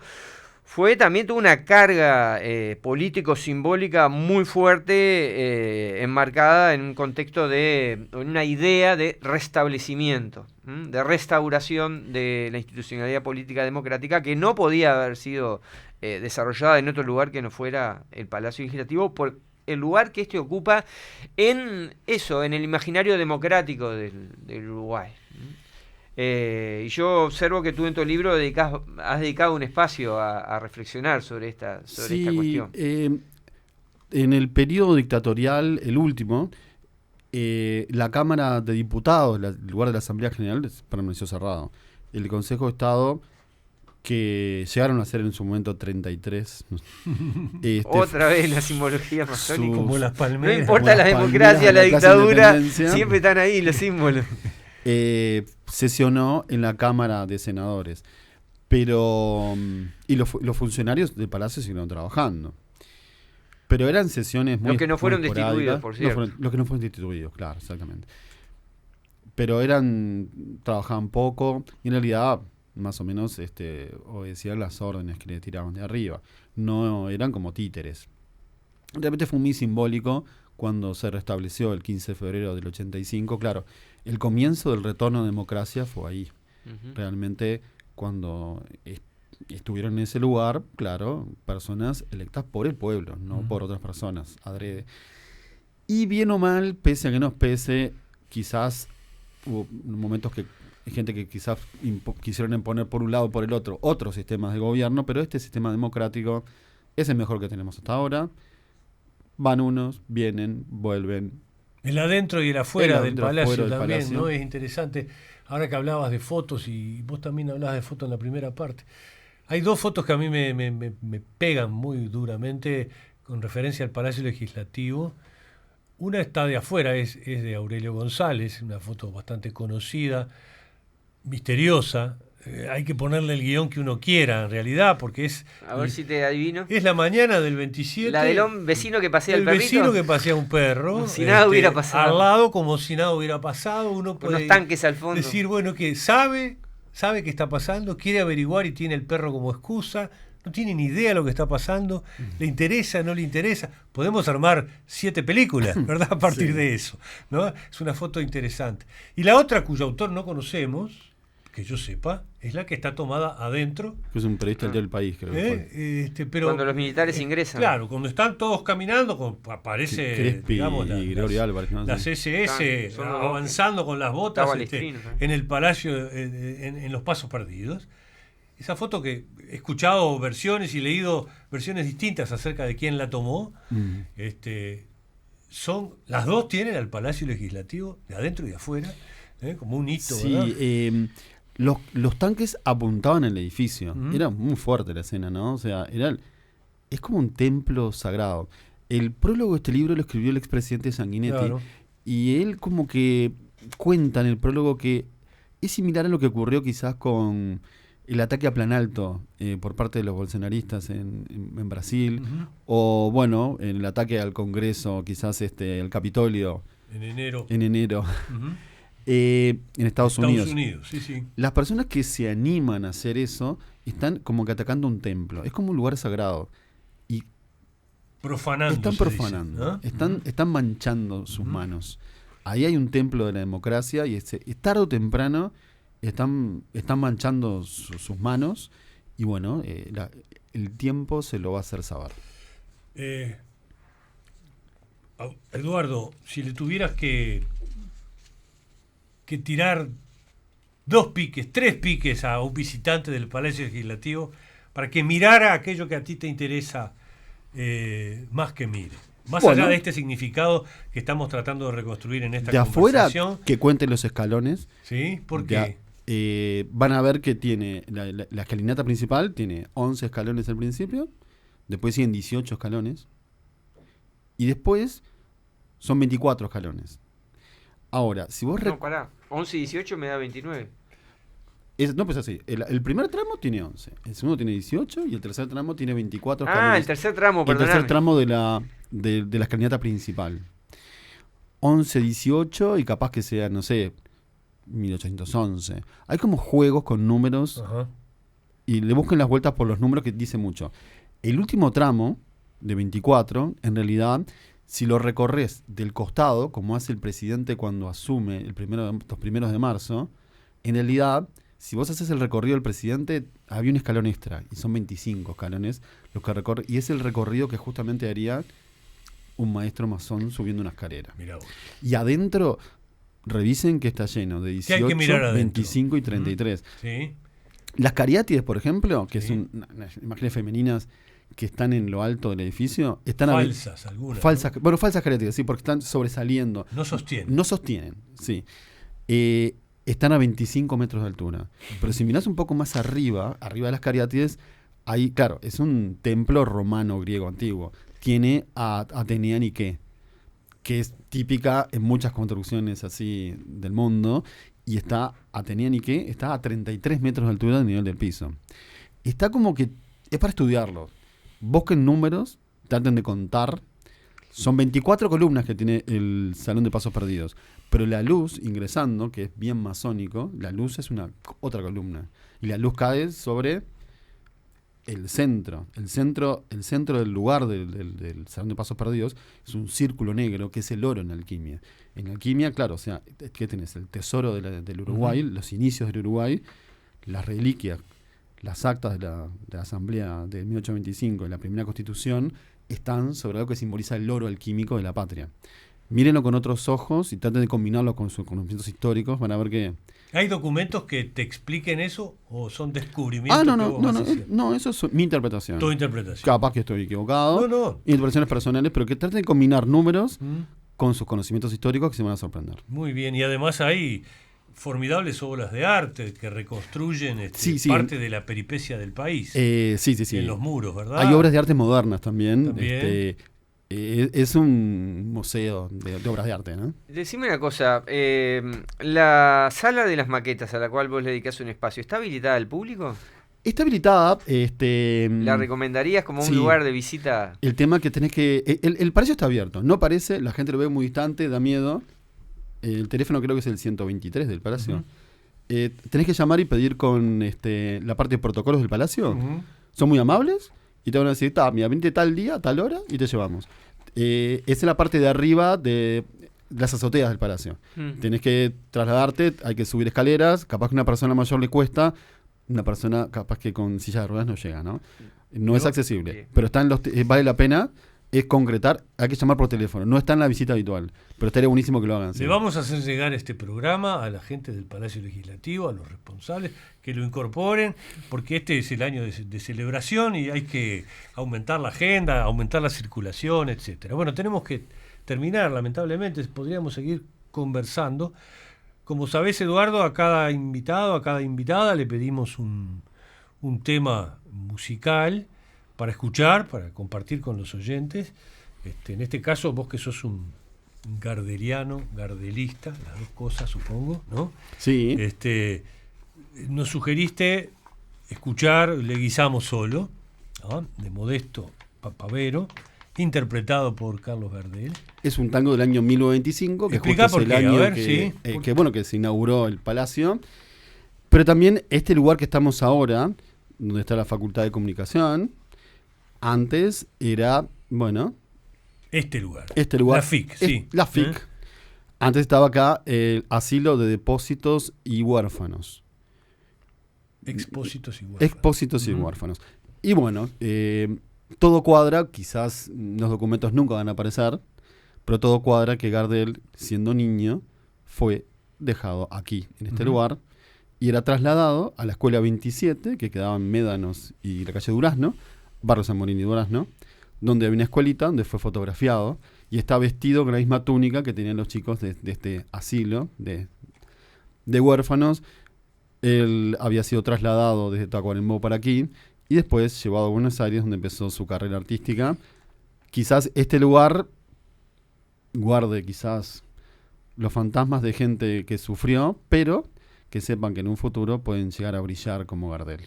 tuvo una carga político-simbólica muy fuerte, enmarcada en un contexto en una idea de restablecimiento, de restauración de la institucionalidad política democrática, que no podía haber sido desarrollada en otro lugar que no fuera el Palacio Legislativo, por el lugar que ocupa en el imaginario democrático del Uruguay. Y yo observo que tú en tu libro has dedicado un espacio a reflexionar sobre esta cuestión. En el periodo dictatorial, el último, la Cámara de Diputados, el lugar de la Asamblea General, permaneció cerrado. El Consejo de Estado, que llegaron a ser en su momento 33. Otra vez la simbología masónica. Como las palmeras. No importa la democracia, la dictadura, siempre están ahí los símbolos. Sesionó en la Cámara de Senadores. Pero los funcionarios del Palacio siguieron trabajando. Pero eran sesiones muy... Los que no fueron destituidos, por cierto. Los que no fueron destituidos, claro, exactamente. Pero trabajaban poco y en realidad más o menos obedecían las órdenes que le tiraban de arriba. No eran como títeres. Realmente fue muy simbólico cuando se restableció el 15 de febrero del 85. Claro, el comienzo del retorno a la democracia fue ahí. Uh-huh. Realmente cuando estuvieron en ese lugar, claro, personas electas por el pueblo, no por otras personas, adrede. Y bien o mal, pese a que nos pese, quizás hubo momentos que hay gente que quizás quisieron imponer por un lado o por el otro otros sistemas de gobierno, pero este sistema democrático es el mejor que tenemos hasta ahora. Van unos, vienen, vuelven. El adentro y el afuera del Palacio también, ¿no? Es interesante. Ahora que hablabas de fotos, y vos también hablabas de fotos en la primera parte. Hay dos fotos que a mí me pegan muy duramente con referencia al Palacio Legislativo. Una está de afuera, es de Aurelio González, una foto bastante conocida, misteriosa. Hay que ponerle el guión que uno quiera, en realidad, porque es... A ver si te adivino. Es la mañana del 27. La del vecino que pasea el perrito. El vecino que pasea un perro. Como si nada hubiera pasado. Al lado, como si nada hubiera pasado. Uno puede unos tanques al fondo. Decir, bueno, que sabe qué está pasando, quiere averiguar y tiene el perro como excusa. No tiene ni idea de lo que está pasando. ¿Le interesa, no le interesa? Podemos armar 7 películas, ¿verdad? A partir de eso, ¿no? Es una foto interesante. Y la otra, cuyo autor no conocemos, que yo sepa, es la que está tomada adentro. Que es un periodista del País, creo que fue. Pero, cuando los militares ingresan. Claro, cuando están todos caminando, aparece, Crespi, digamos, y Gregorio Álvarez, ¿no? las SS avanzando con las botas en el Palacio, en los Pasos Perdidos. Esa foto que he escuchado versiones y leído versiones distintas acerca de quién la tomó, las dos tienen al Palacio Legislativo de adentro y de afuera, como un hito, ¿verdad? Sí, los tanques apuntaban al edificio. Era muy fuerte la escena, ¿no? O sea, es como un templo sagrado. El prólogo de este libro lo escribió el expresidente Sanguinetti. Claro. Y él como que cuenta en el prólogo que es similar a lo que ocurrió quizás con el ataque a Planalto por parte de los bolsonaristas en Brasil, o bueno, el ataque al Congreso, quizás el Capitolio en enero. En Estados Unidos. Sí, sí. Las personas que se animan a hacer eso están como que atacando un templo. Es como un lugar sagrado. Y profanando. Están profanando. Dice, ¿no? Están manchando sus manos. Ahí hay un templo de la democracia y tarde o temprano están manchando sus manos. Y bueno, el tiempo se lo va a hacer saber. Eduardo, si le tuvieras que tirar 2 piques, 3 piques a un visitante del Palacio Legislativo para que mirara aquello que a ti te interesa más que mire. Más allá de este significado que estamos tratando de reconstruir en esta conversación. Afuera, que cuenten los escalones. ¿Sí? ¿Por qué? Van a ver que tiene la escalinata principal, tiene 11 escalones al principio, después siguen 18 escalones, y después son 24 escalones. Ahora, si vos... No, pará. 11 y 18 me da 29. Pues así. El primer tramo tiene 11. El segundo tiene 18 y el tercer tramo tiene 24 escalones. El tercer tramo, perdóname. El tercer tramo de la escalinata principal. 11, 18 y capaz que sea, no sé, 1811. Hay como juegos con números y le busquen las vueltas por los números, que dice mucho. El último tramo de 24, en realidad, si lo recorres del costado, como hace el presidente cuando asume los primeros de marzo, en realidad, si vos haces el recorrido del presidente, había un escalón extra, y son 25 escalones los que recorre, y es el recorrido que justamente haría un maestro masón subiendo una escalera. Mirá vos. Y adentro, revisen que está lleno de 18, 25 y 33. Sí. Las cariátides, por ejemplo, que son unas imágenes femeninas que están en lo alto del edificio, están falsas algunas. Falsas, ¿no? Bueno, falsas cariátides, sí, porque están sobresaliendo. No sostienen. No sostienen, sí. Están a 25 metros de altura. Pero si mirás un poco más arriba de las cariátides, ahí, claro, es un templo romano griego antiguo. Tiene a Atenea Nike, que es típica en muchas construcciones así del mundo, y está Atenea Nike, está a 33 metros de altura del nivel del piso. Está como que es para estudiarlo. Busquen números, traten de contar. Son 24 columnas que tiene el Salón de Pasos Perdidos, pero la luz ingresando, que es bien masónico, la luz es otra columna, y la luz cae sobre el centro del lugar del Salón de Pasos Perdidos es un círculo negro que es el oro en alquimia. En alquimia, claro, o sea, ¿qué tenés? El tesoro del Uruguay, los inicios del Uruguay, las reliquias, las actas de la Asamblea de 1825, la primera Constitución, están sobre algo que simboliza el oro alquímico de la patria. Mírenlo con otros ojos y traten de combinarlo con sus conocimientos históricos, van a ver que... ¿Hay documentos que te expliquen eso o son descubrimientos que vos vas haciendo? No, eso es mi interpretación. Tu interpretación. Capaz que estoy equivocado. No. Interpretaciones personales, pero que traten de combinar números con sus conocimientos históricos, que se van a sorprender. Muy bien, y además hay formidables obras de arte que reconstruyen Sí, parte de la peripecia del país. Sí. En los muros, ¿verdad? Hay obras de arte modernas también. También. Es un museo de obras de arte, ¿no? Decime una cosa, la sala de las maquetas a la cual vos le dedicás un espacio, ¿está habilitada al público? Está habilitada. ¿La recomendarías como un lugar de visita? El tema que tenés que... El palacio está abierto, no parece, la gente lo ve muy distante, da miedo. El teléfono creo que es el 123 del palacio. Tenés que llamar y pedir con la parte de protocolos del palacio. Son muy amables y te van a decir, mira, vente tal día, tal hora y te llevamos. Es en la parte de arriba de las azoteas del palacio. Tenés que trasladarte, hay que subir escaleras, capaz que a una persona mayor le cuesta, una persona capaz que con silla de ruedas no llega, ¿no? No es accesible, pero está vale la pena. Es concretar, hay que llamar por teléfono. No está en la visita habitual, pero estaría buenísimo que lo hagan. Le Sí. vamos a hacer llegar este programa a la gente del Palacio Legislativo, a los responsables, que lo incorporen, porque este es el año de celebración y hay que aumentar la agenda, aumentar la circulación, etcétera. Bueno, tenemos que terminar, lamentablemente, podríamos seguir conversando. Como sabés, Eduardo, a cada invitado, a cada invitada le pedimos un tema musical para escuchar, para compartir con los oyentes. En este caso, vos que sos un gardelista, las dos cosas supongo, ¿no? Sí. Nos sugeriste escuchar Leguizamo Solo, ¿no? De Modesto Papavero, interpretado por Carlos Gardel. Es un tango del año 1925, que Explica justo es el por qué, año a ver, que se inauguró el palacio. Pero también este lugar que estamos ahora, donde está la Facultad de Comunicación, antes era, Este lugar. La FIC, sí. La FIC. Antes estaba acá el Asilo de Depósitos y Huérfanos. Expósitos y huérfanos. Expósitos y huérfanos. Y todo cuadra, quizás los documentos nunca van a aparecer, pero todo cuadra que Gardel, siendo niño, fue dejado aquí, en este lugar, y era trasladado a la Escuela 27, que quedaba en Médanos y la calle Durazno, Barrio San Morín y Durazno, donde había una escuelita donde fue fotografiado y está vestido con la misma túnica que tenían los chicos de este asilo de huérfanos. Él había sido trasladado desde Tacuarembó para aquí y después llevado a Buenos Aires, donde empezó su carrera artística. Quizás este lugar guarde quizás los fantasmas de gente que sufrió, pero que sepan que en un futuro pueden llegar a brillar como Gardel.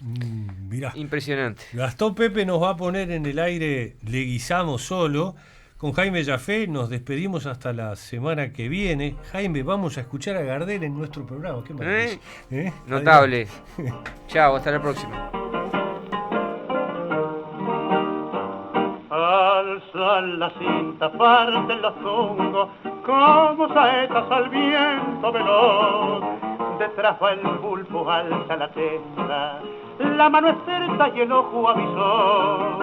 Mirá. Impresionante. Gastón Pepe nos va a poner en el aire Leguizamo Solo. Con Jaime Jafé nos despedimos hasta la semana que viene. Jaime, vamos a escuchar a Gardel en nuestro programa. ¿Qué me parece? Notable. Chao, hasta la próxima. son las cintas, parten los tungos, como saetas al viento veloz. Detrás va el bulbo, alza la testa, la mano experta y el ojo avisor.